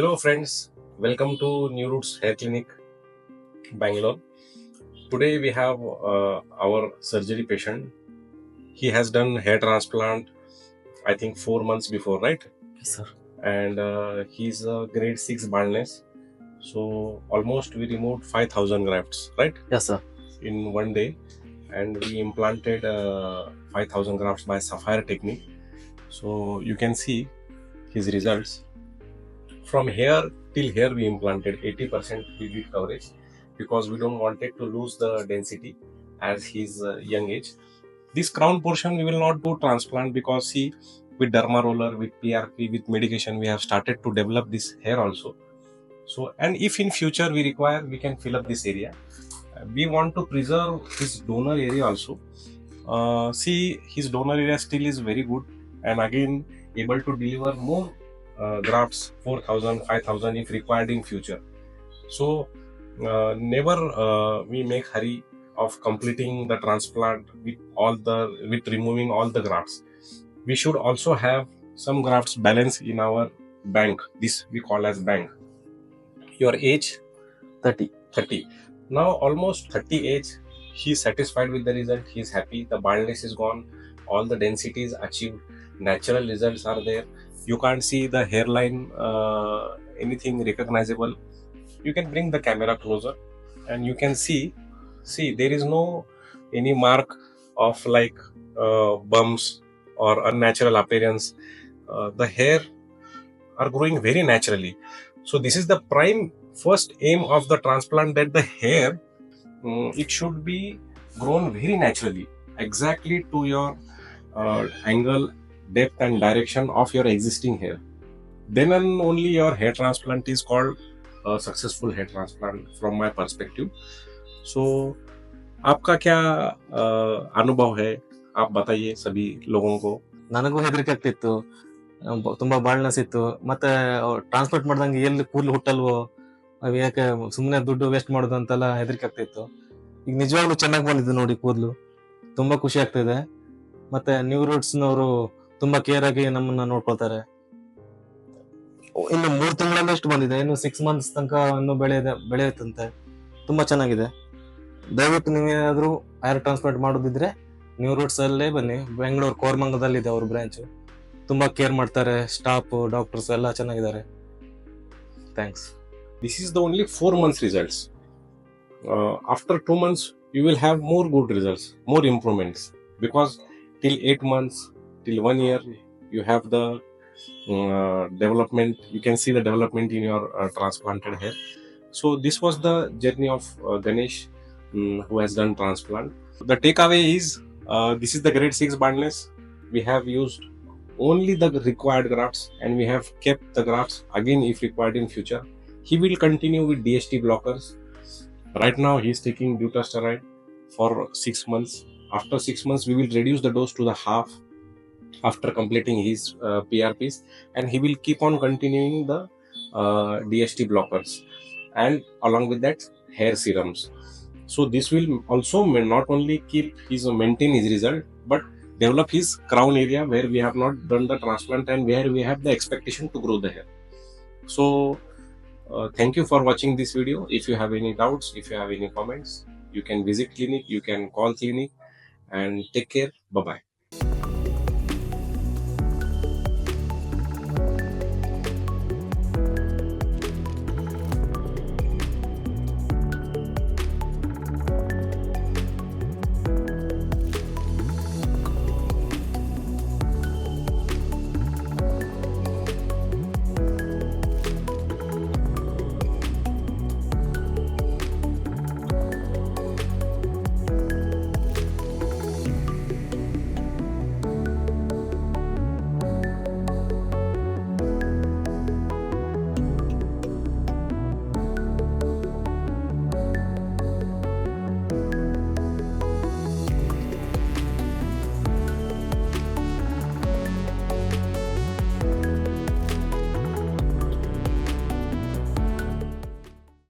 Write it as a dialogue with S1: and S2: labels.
S1: Hello friends, welcome to New Roots Hair Clinic, Bangalore. Today we have our surgery patient. He has done hair transplant, I think 4 months before, right?
S2: Yes, sir.
S1: And he's a grade 6 baldness. So almost we removed 5,000 grafts, right?
S2: Yes, sir.
S1: In one day. And we implanted 5,000 grafts by Sapphire technique. So you can see his results. From here till here we implanted 80% BB coverage because we don't want it to lose the density as his young age. This crown portion we will not do transplant because see, with derma roller, with PRP, with medication we have started to develop this hair also. So, and if in future we require, we can fill up this area. We want to preserve his donor area also. See, his donor area still is very good and again able to deliver more grafts, 4,000, 5,000 if required in future. So never we make hurry of completing the transplant with removing all the grafts. We should also have some grafts balance in our bank. This we call as bank. Your age?
S2: 30.
S1: 30. Now almost 30 age, he is satisfied with the result. He is happy. The baldness is gone. All the density is achieved. Natural results are there. You can't see the hairline, anything recognizable. You can bring the camera closer and you can see there is no any mark of like bumps or unnatural appearance. The hair are growing very naturally. So this is the prime first aim of the transplant, that the hair it should be grown very naturally, exactly to your angle, depth and direction of your existing hair. Then and only your hair transplant is called a successful hair transplant from my perspective. So आपका क्या अनुभव है, आप बताइए सभी लोगों को.
S2: ನನಗೂ ಹೆದರಿಕೆ ಆಗ್ತಿತ್ತು. ತುಂಬಾ ಬಾಳ್ನೆಸ್ ಇತ್ತು. ಮತ್ತೆ ಟ್ರಾನ್ಸ್ಪ್ಲಾಂಟ್ ಮಾಡ್ದಂಗೆ ಎಲ್ಲಿ ಕೂದಲು ಹುಟ್ಟಲ್ವೋ, ಅವ್ ಯಾಕೆ ಸುಮ್ಮನೆ ದುಡ್ಡು ವೇಸ್ಟ್ ಮಾಡೋದು ಅಂತೆಲ್ಲ ಹೆದರಿಕೆ ಆಗ್ತಿತ್ತು. ಈಗ ನಿಜವಾಗ್ಲೂ ಚೆನ್ನಾಗಿ ಬಂದಿದೆ ನೋಡಿ ಕೂದಲು. ತುಂಬಾ ಖುಷಿ ಆಗ್ತಿದೆ. ಮತ್ತೆ ನ್ಯೂ ರೂಟ್ಸ್ ನವರು ತುಂಬಾ ಕೇರ್ ಆಗಿ ನಮ್ಮನ್ನ ನೋಡ್ಕೊಳ್ತಾರೆ. ಇನ್ನು 3 ತಿಂಗಳಲ್ಲಿ ಎಷ್ಟು ಬಂದಿದೆ, ಇನ್ನು 6 ಮಂತ್ಸ್ ತನಕ ಇನ್ನು ಬೆಳೆಯುತ್ತಂತೆ. ತುಂಬಾ ಚೆನ್ನಾಗಿದೆ. ದಯವಿಟ್ಟು ನೀವೇನಾದ್ರೂ ಹೇರ್ ಟ್ರಾನ್ಸ್ಪ್ಲಾಂಟ್ ಮಾಡೋದಿದ್ರೆ ನ್ಯೂ ರೂಟ್ಸ್ ಅಲ್ಲೇ ಬನ್ನಿ. ಬೆಂಗಳೂರು ಕೋರಮಂಗಲದಲ್ಲಿದೆ ಅವ್ರ ಬ್ರಾಂಚ್. ತುಂಬಾ ಕೇರ್ ಮಾಡ್ತಾರೆ. ಸ್ಟಾಫ್, ಡಾಕ್ಟರ್ಸ್ ಎಲ್ಲ ಚೆನ್ನಾಗಿದ್ದಾರೆ. Thanks.
S1: This is the only 4 months results. After 2 months you will have more good results, more improvements, because till 8 months, till 1 year you have the development. You can see the development in your transplanted hair. So this was the journey of Ganesh, who has done transplant. The takeaway is this is the grade 6 baldness. We have used only the required grafts and we have kept the grafts again if required in future. He will continue with DHT blockers. Right now he is taking dutasteride for 6 months. After 6 months we will reduce the dose to the half after completing his PRPs, and he will keep on continuing the DHT blockers and along with that hair serums. So this will also not only maintain his result, but develop his crown area where we have not done the transplant and where we have the expectation to grow the hair. So thank you for watching this video. If you have any doubts, if you have any comments, you can visit clinic, you can call clinic, and take care. Bye bye.